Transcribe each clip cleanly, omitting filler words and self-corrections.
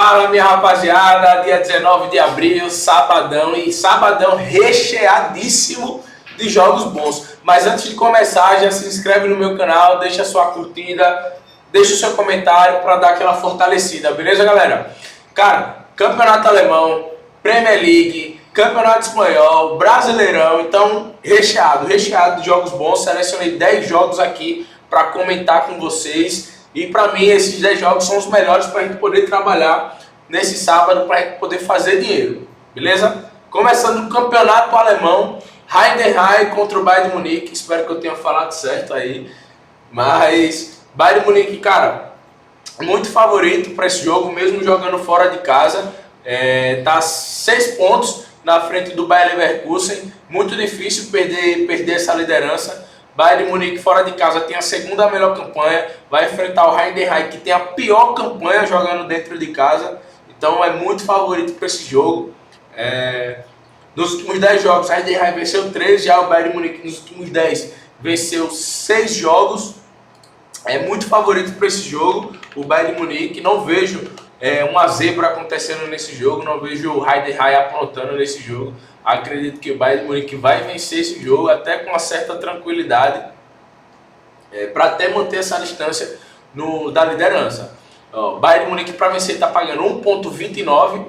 Fala, minha rapaziada, dia 19 de abril, sabadão, e sabadão recheadíssimo de jogos bons. Mas antes de começar, já se inscreve no meu canal, deixa a sua curtida, deixa o seu comentário para dar aquela fortalecida, beleza, galera? Cara, Campeonato Alemão, Premier League, Campeonato Espanhol, Brasileirão, então recheado de jogos bons. Selecionei 10 jogos aqui para comentar com vocês. E para mim esses 10 jogos são os melhores para a gente poder trabalhar nesse sábado, para a gente poder fazer dinheiro, beleza? Começando o Campeonato Alemão, Heidenheim contra o Bayern de Munique. Espero que eu tenha falado certo aí. Mas Bayern de Munique, cara, muito favorito para esse jogo, mesmo jogando fora de casa. Tá 6 pontos na frente do Bayer Leverkusen. Muito difícil perder essa liderança. Bayern de Munique fora de casa tem a segunda melhor campanha, vai enfrentar o Heidenheim, que tem a pior campanha jogando dentro de casa, então é muito favorito para esse jogo. Nos últimos 10 jogos, o Heidenheim venceu 13, já o Bayern de Munique nos últimos 10 venceu 6 jogos, é muito favorito para esse jogo, o Bayern de Munique. Não vejo uma zebra acontecendo nesse jogo, não vejo o Heidenheim aprontando nesse jogo. Acredito que o Bayern de Munique vai vencer esse jogo até com uma certa tranquilidade, para até manter essa distância da liderança. O Bayern de Munique para vencer está pagando 1,29.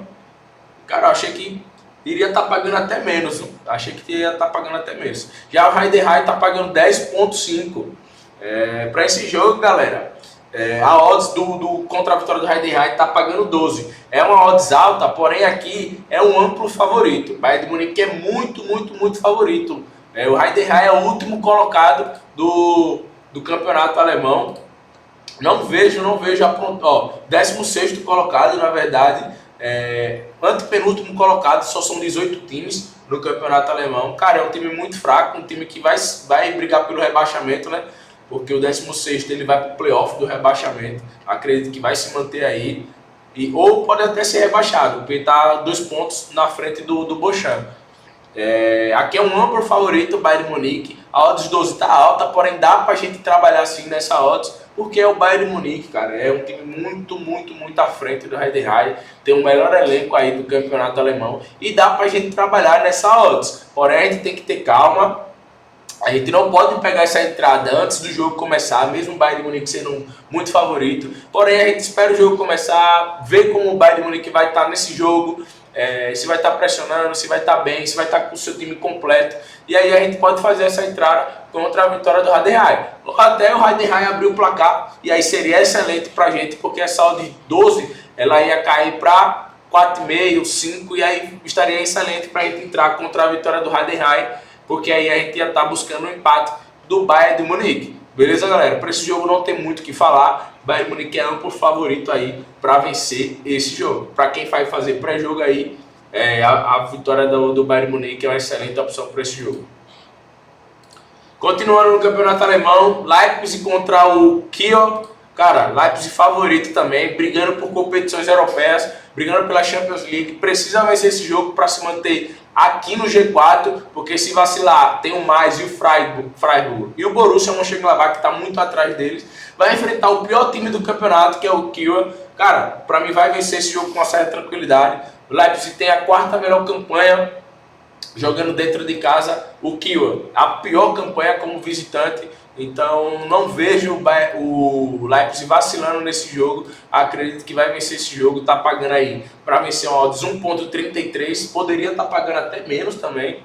Cara, eu achei que iria estar pagando até menos. Achei que ia estar pagando até menos. Já o Heidenheim está pagando 10,5. Para esse jogo, galera, a odds contra a vitória do Heidenheim está pagando 12. É uma odds alta, porém aqui é um amplo favorito. O Bayern de Munique é muito favorito. O Heidenheim é o último colocado do campeonato alemão. Não vejo a 16º colocado, na verdade. Antepenúltimo colocado, só são 18 times no campeonato alemão. Cara, é um time muito fraco, um time que vai brigar pelo rebaixamento, né? Porque o 16º ele vai para o playoff do rebaixamento. Acredito que vai se manter aí. Ou pode até ser rebaixado, porque está 2 pontos na frente do Bochum. Aqui é um amplo favorito, o Bayern de Munique. A odds 12 está alta, porém dá para a gente trabalhar assim nessa odds, porque é o Bayern de Munique, cara. É um time muito à frente do Heidenheim. Tem o melhor elenco aí do campeonato alemão. E dá para a gente trabalhar nessa odds. Porém, a gente tem que ter calma. A gente não pode pegar essa entrada antes do jogo começar, mesmo o Bayern de Munique sendo muito favorito. Porém, a gente espera o jogo começar, ver como o Bayern de Munique vai estar nesse jogo, se vai estar pressionando, se vai estar bem, se vai estar com o seu time completo. E aí a gente pode fazer essa entrada contra a vitória do Heidenheim. Até o Heidenheim abrir o placar, e aí seria excelente pra gente, porque essa odd de 12 ela ia cair para 4,5, 5, e aí estaria excelente pra gente entrar contra a vitória do Heidenheim, porque aí a gente ia estar buscando o empate do Bayern de Munique. Beleza, galera? Para esse jogo não tem muito o que falar. O Bayern de Munique é amplo favorito aí para vencer esse jogo. Para quem vai fazer pré-jogo aí, a vitória do Bayern de Munique é uma excelente opção para esse jogo. Continuando no campeonato alemão, Leipzig contra o Kiel. Cara, Leipzig favorito também, brigando por competições europeias, brigando pela Champions League. Precisa vencer esse jogo para se manter aqui no G4, porque se vacilar, tem o Mais e o Freiburg e o Borussia Mönchengladbach, que está muito atrás deles, vai enfrentar o pior time do campeonato, que é o Kiel. Cara, para mim vai vencer esse jogo com uma certa tranquilidade. O Leipzig tem a 4ª melhor campanha jogando dentro de casa. O Kiel, a pior campanha como visitante. Então não vejo o Leipzig vacilando nesse jogo. Acredito que vai vencer esse jogo. Tá pagando aí para vencer uma odds 1,33. Poderia estar pagando até menos também.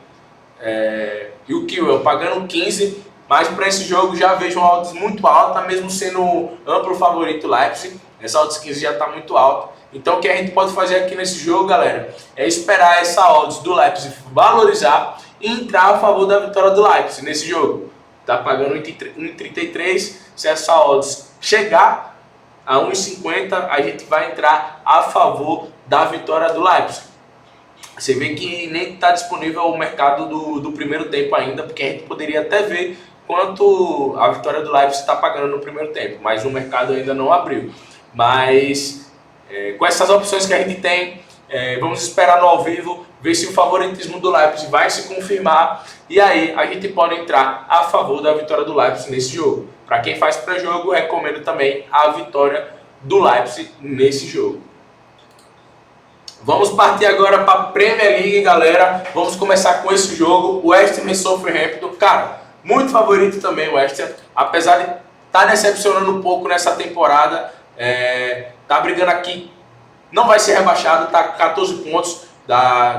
E o Kiel pagando 15. Mas para esse jogo já vejo uma odds muito alta, mesmo sendo amplo favorito Leipzig. Essa odds 15 já está muito alta. Então o que a gente pode fazer aqui nesse jogo, galera, é esperar essa odds do Leipzig valorizar e entrar a favor da vitória do Leipzig nesse jogo. Tá pagando 1,33. Se essa odds chegar a 1,50, a gente vai entrar a favor da vitória do Leipzig. Você vê que nem está disponível o mercado do primeiro tempo ainda, porque a gente poderia até ver quanto a vitória do Leipzig está pagando no primeiro tempo, mas o mercado ainda não abriu. Mas com essas opções que a gente tem, vamos esperar no ao vivo, ver se o favoritismo do Leipzig vai se confirmar, e aí a gente pode entrar a favor da vitória do Leipzig nesse jogo. Para quem faz pré-jogo, recomendo também a vitória do Leipzig nesse jogo. Vamos partir agora para a Premier League, galera. Vamos começar com esse jogo. O West Ham e Southampton. Cara, muito favorito também o West Ham. Apesar de estar decepcionando um pouco nessa temporada. Tá brigando aqui. Não vai ser rebaixado. Tá com 14 pontos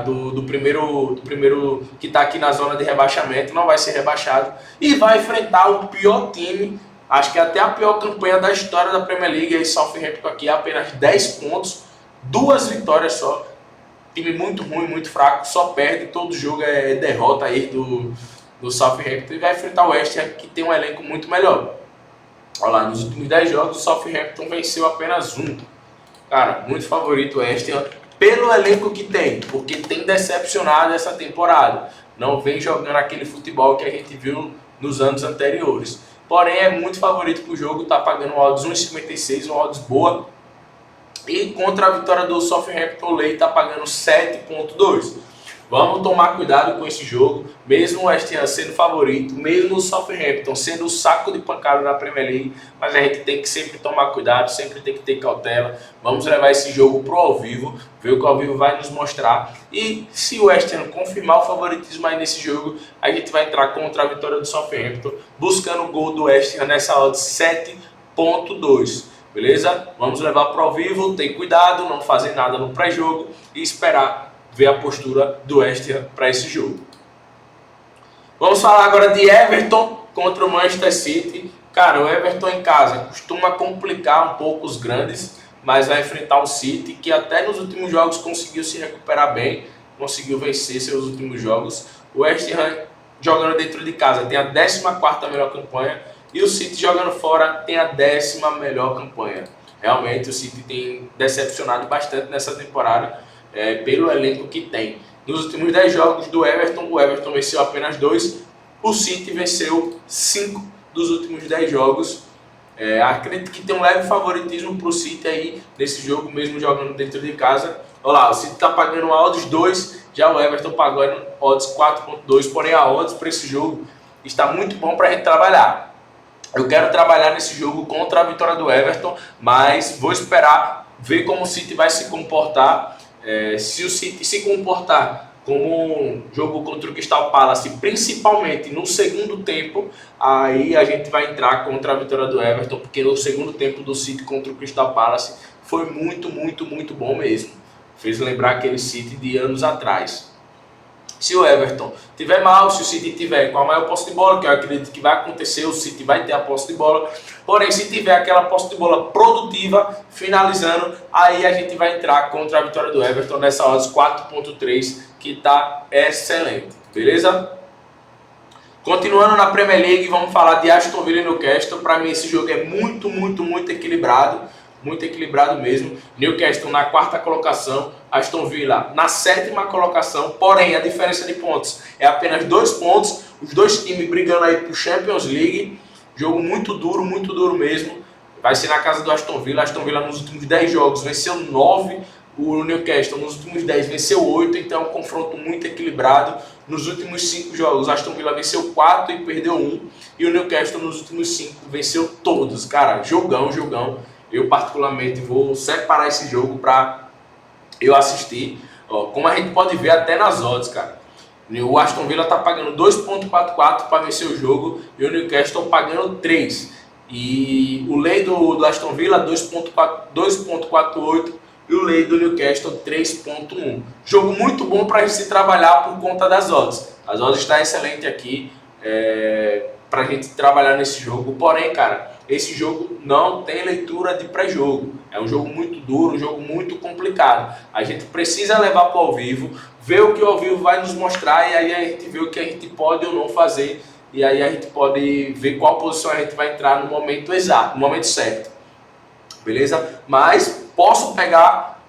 do primeiro que está aqui na zona de rebaixamento. Não vai ser rebaixado. E vai enfrentar o pior time. Acho que até a pior campanha da história da Premier League. Aí Southampton aqui apenas 10 pontos. 2 vitórias só, time muito ruim, muito fraco, só perde, todo jogo é derrota aí do Southampton e vai enfrentar o West Ham que tem um elenco muito melhor. Olha lá, nos últimos 10 jogos o Southampton venceu apenas um. Cara, muito favorito o West Ham pelo elenco que tem, porque tem decepcionado essa temporada. Não vem jogando aquele futebol que a gente viu nos anos anteriores. Porém é muito favorito pro jogo, tá pagando odds 1,56, uma odds boa. E contra a vitória do Southampton, o Lei está pagando 7,2. Vamos tomar cuidado com esse jogo. Mesmo o West Ham sendo favorito, mesmo o Southampton sendo o saco de pancada na Premier League, mas a gente tem que sempre tomar cuidado, sempre tem que ter cautela. Vamos levar esse jogo pro ao vivo, ver o que o ao vivo vai nos mostrar. E se o West Ham confirmar o favoritismo aí nesse jogo, a gente vai entrar contra a vitória do Southampton, buscando o gol do West Ham nessa odds 7,2. Beleza? Vamos levar para o vivo, tem cuidado, não fazer nada no pré-jogo e esperar ver a postura do West Ham para esse jogo. Vamos falar agora de Everton contra o Manchester City. Cara, o Everton em casa costuma complicar um pouco os grandes, mas vai enfrentar o City, que até nos últimos jogos conseguiu se recuperar bem, conseguiu vencer seus últimos jogos. O West Ham jogando dentro de casa tem a 14ª melhor campanha, e o City jogando fora tem a 10ª melhor campanha. Realmente o City tem decepcionado bastante nessa temporada pelo elenco que tem. Nos últimos 10 jogos do Everton, o Everton venceu apenas 2, o City venceu 5 dos últimos 10 jogos. Acredito que tem um leve favoritismo para o City aí nesse jogo, mesmo jogando dentro de casa. Olha lá, o City está pagando uma odds 2, já o Everton pagando odds 4,2, porém a odds para esse jogo está muito bom para a gente trabalhar. Eu quero trabalhar nesse jogo contra a vitória do Everton, mas vou esperar ver como o City vai se comportar. Se o City se comportar como um jogo contra o Crystal Palace, principalmente no segundo tempo, aí a gente vai entrar contra a vitória do Everton, porque no segundo tempo do City contra o Crystal Palace foi muito, muito, muito bom mesmo. Fez lembrar aquele City de anos atrás. Se o Everton tiver mal, se o City tiver com a maior posse de bola, que eu acredito que vai acontecer, o City vai ter a posse de bola. Porém, se tiver aquela posse de bola produtiva, finalizando, aí a gente vai entrar contra a vitória do Everton nessa odds 4,3, que está excelente, beleza? Continuando na Premier League, vamos falar de Aston Villa e Newcastle. Para mim esse jogo é muito, muito, muito equilibrado. Muito equilibrado mesmo. Newcastle na 4ª colocação, Aston Villa na 7ª colocação, porém a diferença de pontos é apenas 2 pontos, os dois times brigando aí pro Champions League, jogo muito duro mesmo, vai ser na casa do Aston Villa nos últimos 10 jogos venceu 9, o Newcastle nos últimos 10 venceu 8, então é um confronto muito equilibrado. Nos últimos 5 jogos, Aston Villa venceu 4 e perdeu 1, e o Newcastle nos últimos 5 venceu todos, cara, jogão. Eu particularmente vou separar esse jogo para eu assistir. Como a gente pode ver até nas odds, cara. O Aston Villa está pagando 2,44 para vencer o jogo e o Newcastle pagando 3. E o lei do Aston Villa 2,48 e o lei do Newcastle 3,1. Jogo muito bom para a gente se trabalhar por conta das odds. As odds estão excelentes aqui para a gente trabalhar nesse jogo. Porém, cara, esse jogo não tem leitura de pré-jogo. É um jogo muito duro, um jogo muito complicado. A gente precisa levar para o ao vivo, ver o que o ao vivo vai nos mostrar e aí a gente vê o que a gente pode ou não fazer. E aí a gente pode ver qual posição a gente vai entrar no momento exato, no momento certo. Beleza? Mas posso pegar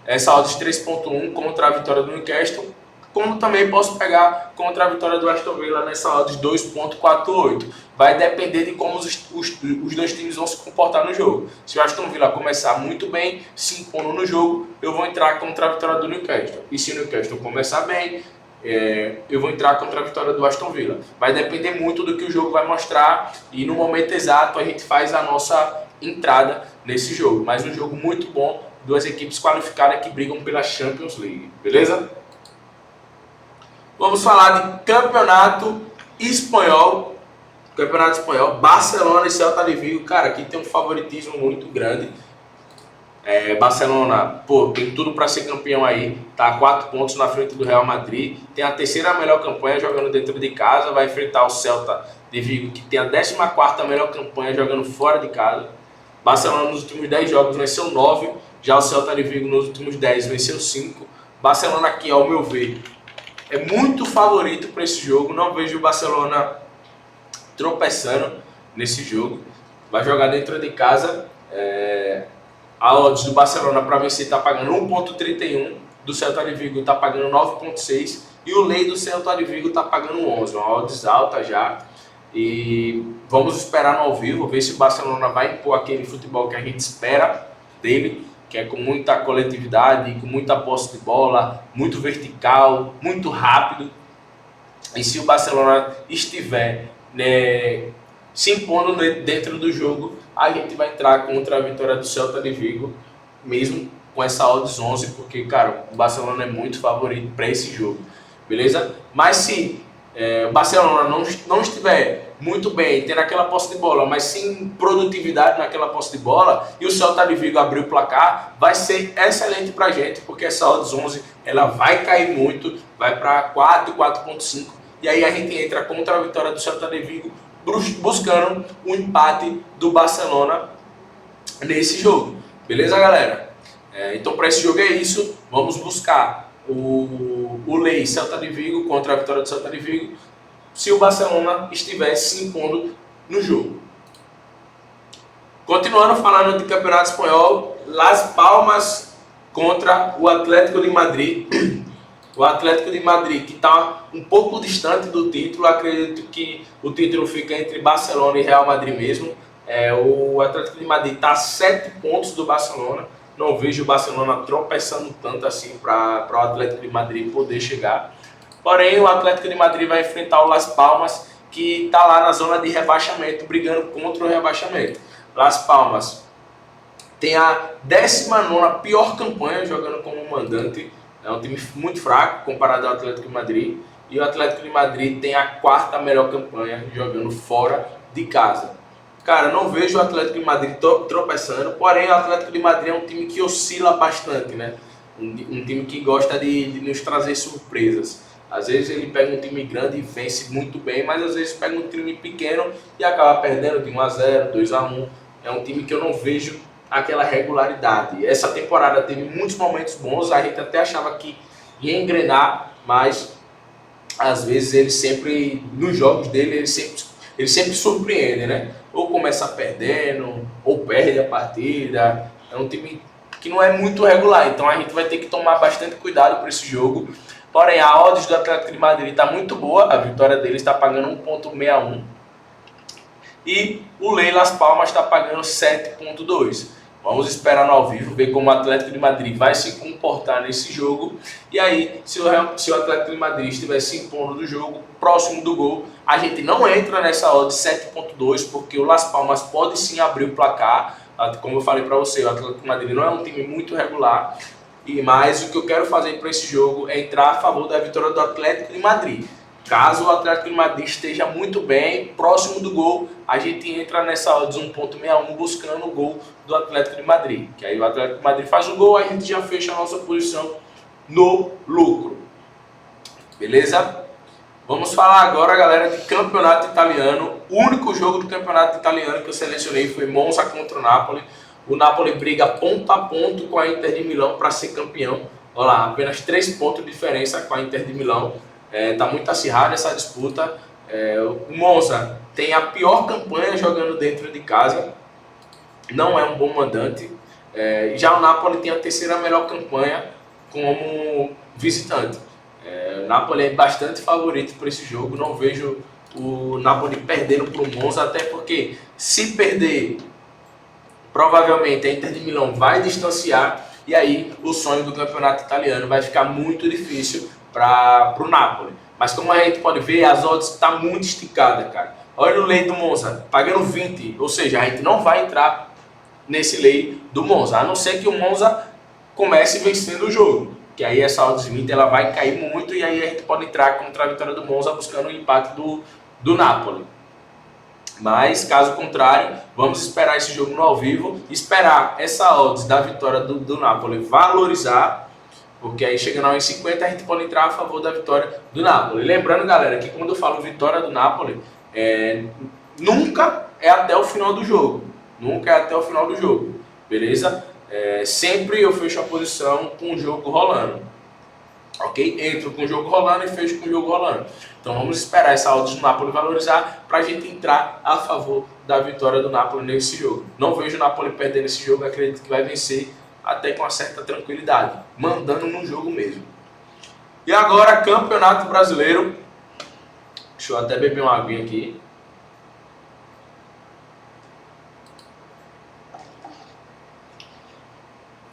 essa odds 3,1 contra a vitória do Newcastle, como também posso pegar contra a vitória do Aston Villa nessa odds 2,48. Vai depender de como os dois times vão se comportar no jogo. Se o Aston Villa começar muito bem, se impondo no jogo, eu vou entrar contra a vitória do Newcastle. E se o Newcastle começar bem, eu vou entrar contra a vitória do Aston Villa. Vai depender muito do que o jogo vai mostrar e no momento exato a gente faz a nossa entrada nesse jogo. Mas um jogo muito bom duas equipes qualificadas que brigam pela Champions League, beleza? Vamos falar de campeonato espanhol. Campeonato espanhol, Barcelona e Celta de Vigo. Cara, aqui tem um favoritismo muito grande. Barcelona, pô, tem tudo para ser campeão aí. Tá a 4 pontos na frente do Real Madrid. Tem a terceira melhor campanha jogando dentro de casa. Vai enfrentar o Celta de Vigo, que tem a 14ª melhor campanha jogando fora de casa. Barcelona nos últimos 10 jogos venceu 9. Já o Celta de Vigo nos últimos 10 venceu 5. Barcelona aqui, ao meu ver, é muito favorito para esse jogo. Não vejo o Barcelona tropeçando nesse jogo. Vai jogar dentro de casa. A odds do Barcelona para vencer está pagando 1,31. Do Celta de Vigo está pagando 9,6. E o lei do Celta de Vigo está pagando 11. Uma odds alta já. E vamos esperar no ao vivo, ver se o Barcelona vai impor aquele futebol que a gente espera dele, que é com muita coletividade, com muita posse de bola, muito vertical, muito rápido. E se o Barcelona estiver se impondo dentro do jogo, a gente vai entrar contra a vitória do Celta de Vigo, mesmo com essa odds 11, porque, cara, o Barcelona é muito favorito para esse jogo, beleza? Mas se o Barcelona não estiver muito bem, tendo aquela posse de bola, mas sem produtividade naquela posse de bola, e o Celta de Vigo abrir o placar, vai ser excelente pra gente, porque essa odds 11 ela vai cair muito, vai para 4, 4,5, e aí a gente entra contra a vitória do Celta de Vigo, buscando um empate do Barcelona nesse jogo, beleza, galera? Então para esse jogo é isso, vamos buscar o lei Celta de Vigo contra a vitória do Celta de Vigo, se o Barcelona estiver se impondo no jogo. Continuando falando de campeonato espanhol, Las Palmas contra o Atlético de Madrid. O Atlético de Madrid, que está um pouco distante do título, acredito que o título fica entre Barcelona e Real Madrid mesmo. O Atlético de Madrid está a 7 pontos do Barcelona. Não vejo o Barcelona tropeçando tanto assim para o Atlético de Madrid poder chegar. Porém, o Atlético de Madrid vai enfrentar o Las Palmas, que está lá na zona de rebaixamento, brigando contra o rebaixamento. Las Palmas tem a 19ª pior campanha jogando como mandante. É um time muito fraco comparado ao Atlético de Madrid. E o Atlético de Madrid tem a 4ª melhor campanha jogando fora de casa. Cara, não vejo o Atlético de Madrid tropeçando, porém o Atlético de Madrid é um time que oscila bastante, né? Um time que gosta de nos trazer surpresas. Às vezes ele pega um time grande e vence muito bem, mas às vezes pega um time pequeno e acaba perdendo de 1-0, 2-1. É um time que eu não vejo aquela regularidade. Essa temporada teve muitos momentos bons, a gente até achava que ia engrenar, mas às vezes ele sempre, nos jogos dele, ele sempre surpreende, né? Ou começa perdendo, ou perde a partida. É um time que não é muito regular, então a gente vai ter que tomar bastante cuidado para esse jogo. Porém, a odds do Atlético de Madrid está muito boa, a vitória dele está pagando 1,61. E o Lei Las Palmas está pagando 7,2. Vamos esperar no ao vivo, ver como o Atlético de Madrid vai se comportar nesse jogo. E aí, se o Atlético de Madrid estiver se impondo do jogo, próximo do gol, a gente não entra nessa odd 7,2, porque o Las Palmas pode sim abrir o placar. Como eu falei para você, o Atlético de Madrid não é um time muito regular. Mas o que eu quero fazer para esse jogo é entrar a favor da vitória do Atlético de Madrid. Caso o Atlético de Madrid esteja muito bem, próximo do gol, a gente entra nessa odds 1,61 buscando o gol do Atlético de Madrid. Que aí o Atlético de Madrid faz o gol, a gente já fecha a nossa posição no lucro. Beleza? Vamos falar agora, galera, de campeonato italiano. O único jogo do campeonato italiano que eu selecionei foi Monza contra o Napoli. O Napoli briga ponto a ponto com a Inter de Milão para ser campeão. Olha lá, apenas 3 pontos de diferença com a Inter de Milão. Tá muito acirrada essa disputa. O Monza tem a pior campanha jogando dentro de casa. Não é um bom mandante. Já o Napoli tem a terceira melhor campanha como visitante. O Napoli é bastante favorito por esse jogo. Não vejo o Napoli perdendo para o Monza, até porque se perder, provavelmente a Inter de Milão vai distanciar e aí o sonho do campeonato italiano vai ficar muito difícil para o Napoli. Mas como a gente pode ver, as odds está muito esticada, cara. Olha o lei do Monza, pagando 20, ou seja, a gente não vai entrar nesse lei do Monza, a não ser que o Monza comece vencendo o jogo. Que aí essa odds 20 ela vai cair muito e aí a gente pode entrar contra a vitória do Monza buscando o empate do Napoli. Mas, caso contrário, vamos esperar esse jogo no ao vivo, esperar essa odds da vitória do Napoli valorizar, porque aí chegando aos 50 a gente pode entrar a favor da vitória do Napoli. Lembrando, galera, que quando eu falo vitória do Napoli, nunca é até o final do jogo. Nunca é até o final do jogo, beleza? Sempre eu fecho a posição com o jogo rolando. Ok? Entro com o jogo rolando e fecho com o jogo rolando. Então vamos esperar essa odds do Napoli valorizar para a gente entrar a favor da vitória do Napoli nesse jogo. Não vejo o Napoli perdendo esse jogo, acredito que vai vencer até com uma certa tranquilidade, mandando no jogo mesmo. E agora, Campeonato Brasileiro. Deixa eu até beber uma aguinha aqui.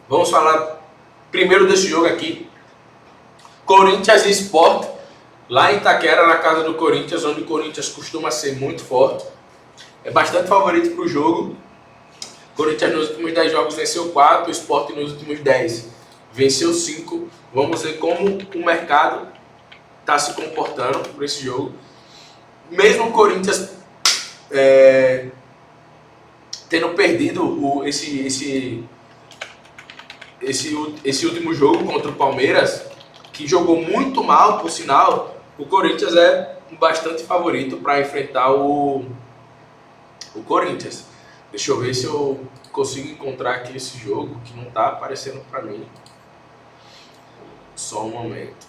Vamos falar primeiro desse jogo aqui. Corinthians e Sport, lá em Itaquera, na casa do Corinthians, onde o Corinthians costuma ser muito forte. É bastante favorito para o jogo. O Corinthians nos últimos 10 jogos venceu 4, o Sport nos últimos 10 venceu 5. Vamos ver como o mercado está se comportando por esse jogo. Mesmo o Corinthians tendo perdido esse último jogo contra o Palmeiras, que jogou muito mal, por sinal, o Corinthians é bastante favorito para enfrentar o Corinthians. Deixa eu ver se eu consigo encontrar aqui esse jogo, que não está aparecendo para mim. Só um momento.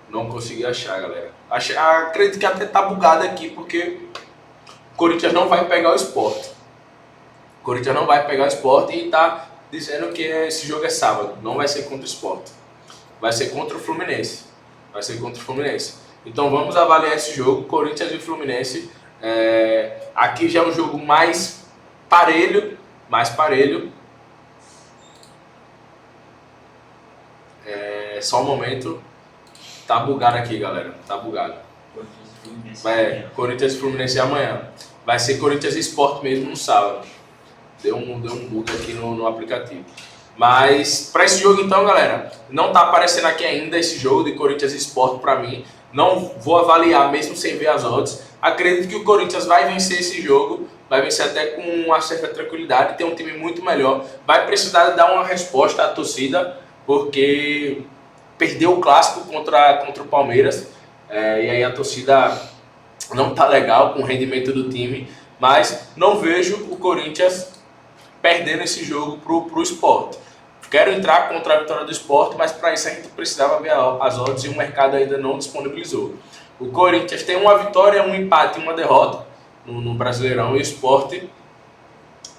Não consegui achar, galera. Acredito que até tá bugado aqui, porque o Corinthians não vai pegar o Sport. O Corinthians não vai pegar o Sport e tá dizendo que esse jogo é sábado. Não vai ser contra o Sport. Vai ser contra o Fluminense. Vai ser contra o Fluminense. Então vamos avaliar esse jogo, Corinthians e Fluminense. Aqui já é um jogo mais parelho. Só um momento. Tá bugado aqui, galera. Tá bugado. Corinthians e Fluminense amanhã. Vai ser Corinthians e Sport mesmo no sábado. Deu um bug aqui no aplicativo. Mas para esse jogo então, galera, não tá aparecendo aqui ainda esse jogo de Corinthians e Sport para mim. Não vou avaliar mesmo sem ver as odds. Acredito que o Corinthians vai vencer esse jogo. Vai vencer até com uma certa tranquilidade. Tem um time muito melhor. Vai precisar dar uma resposta à torcida, porque perdeu o clássico contra o Palmeiras. E aí a torcida não tá legal com o rendimento do time. Mas não vejo o Corinthians perdendo esse jogo pro Sport. Quero entrar contra a vitória do Sport, mas para isso a gente precisava ver as odds e o mercado ainda não disponibilizou. O Corinthians tem uma vitória, um empate e uma derrota no Brasileirão, e o Sport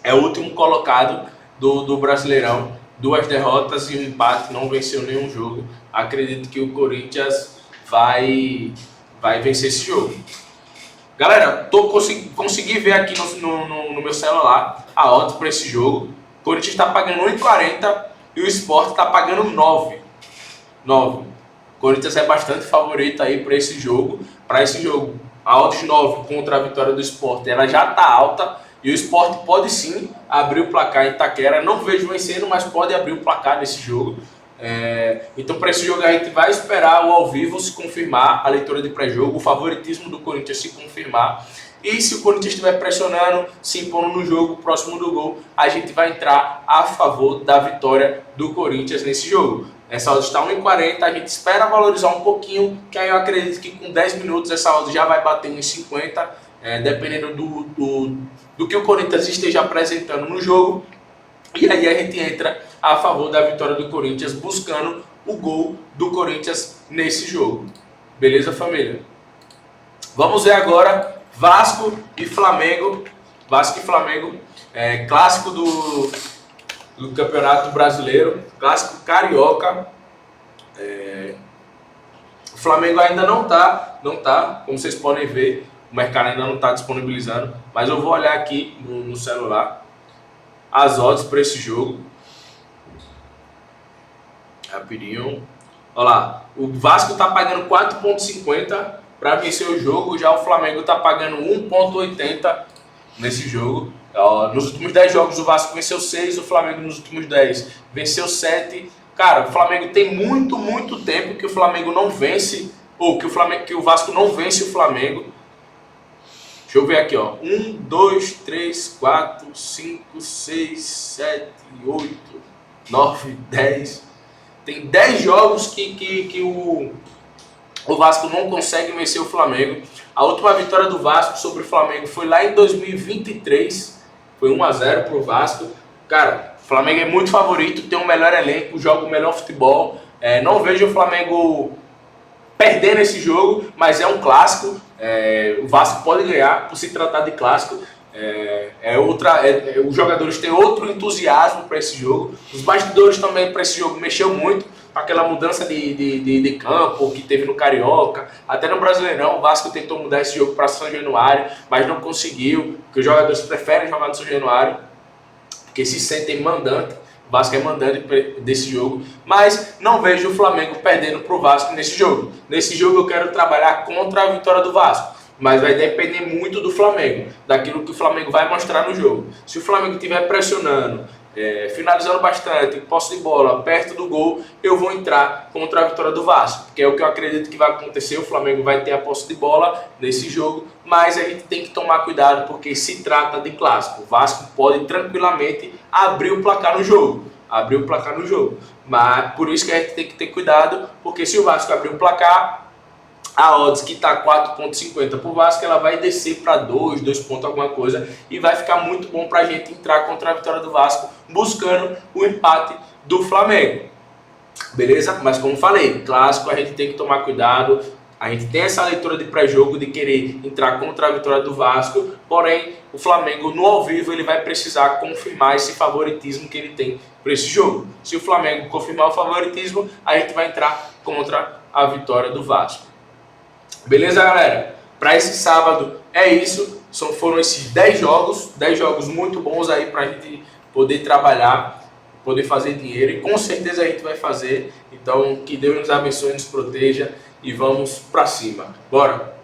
é o último colocado do Brasileirão. 2 derrotas e um empate, não venceu nenhum jogo. Acredito que o Corinthians vai vencer esse jogo. Galera, consegui ver aqui no meu celular a odds para esse jogo. O Corinthians está pagando 1,40 e o Sport está pagando 9. O Corinthians é bastante favorito aí para esse jogo. Para esse jogo, a odds 9 contra a vitória do Sport, ela já está alta. E o Sport pode sim abrir o placar em Itaquera. Não vejo vencendo, mas pode abrir o placar nesse jogo. Então para esse jogo a gente vai esperar o ao vivo se confirmar, a leitura de pré-jogo, o favoritismo do Corinthians se confirmar, e se o Corinthians estiver pressionando, se impondo no jogo próximo do gol, a gente vai entrar a favor da vitória do Corinthians nesse jogo. Essa odd está 1,40, a gente espera valorizar um pouquinho, que aí eu acredito que com 10 minutos essa odd já vai bater 1,50, dependendo do que o Corinthians esteja apresentando no jogo. E aí a gente entra a favor da vitória do Corinthians, buscando o gol do Corinthians nesse jogo. Beleza, família? Vamos ver agora Vasco e Flamengo. Clássico do Campeonato Brasileiro, clássico carioca. O Flamengo ainda não tá, como vocês podem ver, o mercado ainda não está disponibilizando, mas eu vou olhar aqui no celular as odds para esse jogo. Rapidinho. Olha lá, o Vasco está pagando 4,50 para vencer o jogo, já o Flamengo está pagando 1,80 nesse jogo. Ó, nos últimos 10 jogos o Vasco venceu 6, o Flamengo nos últimos 10 venceu 7. Cara, o Flamengo tem muito tempo que o Flamengo não vence, ou que o Vasco não vence o Flamengo. Deixa eu ver aqui, ó. 1, 2, 3, 4, 5, 6, 7, 8, 9, 10. Tem 10 jogos que o Vasco não consegue vencer o Flamengo. A última vitória do Vasco sobre o Flamengo foi lá em 2023. Foi 1-0 pro Vasco. Cara, o Flamengo é muito favorito, tem o melhor elenco, joga o melhor futebol. Não vejo o Flamengo perdendo esse jogo, mas é um clássico. O Vasco pode ganhar por se tratar de clássico. Os jogadores têm outro entusiasmo para esse jogo. Os bastidores também para esse jogo mexeu muito. Aquela mudança de campo que teve no Carioca, até no Brasileirão, o Vasco tentou mudar esse jogo para São Januário, mas não conseguiu, porque os jogadores preferem jogar no São Januário, porque se sentem mandante. O Vasco é mandante desse jogo, mas não vejo o Flamengo perdendo para o Vasco nesse jogo. Nesse jogo eu quero trabalhar contra a vitória do Vasco, mas vai depender muito do Flamengo, daquilo que o Flamengo vai mostrar no jogo. Se o Flamengo estiver pressionando, finalizando bastante, posse de bola, perto do gol, eu vou entrar contra a vitória do Vasco, que é o que eu acredito que vai acontecer. O Flamengo vai ter a posse de bola nesse jogo, mas a gente tem que tomar cuidado porque se trata de clássico. O Vasco pode tranquilamente abrir o placar no jogo, mas por isso que a gente tem que ter cuidado, porque se o Vasco abrir o placar, a odds que está 4,50 para o Vasco, ela vai descer para 2 pontos alguma coisa, e vai ficar muito bom para a gente entrar contra a vitória do Vasco, buscando o empate do Flamengo. Beleza? Mas como falei, clássico a gente tem que tomar cuidado. A gente tem essa leitura de pré-jogo de querer entrar contra a vitória do Vasco, porém o Flamengo no ao vivo ele vai precisar confirmar esse favoritismo que ele tem para esse jogo. Se o Flamengo confirmar o favoritismo, a gente vai entrar contra a vitória do Vasco. Beleza, galera? Para esse sábado é isso. Foram esses 10 jogos muito bons aí para a gente poder trabalhar, poder fazer dinheiro, e com certeza a gente vai fazer. Então, que Deus nos abençoe, nos proteja e vamos para cima. Bora!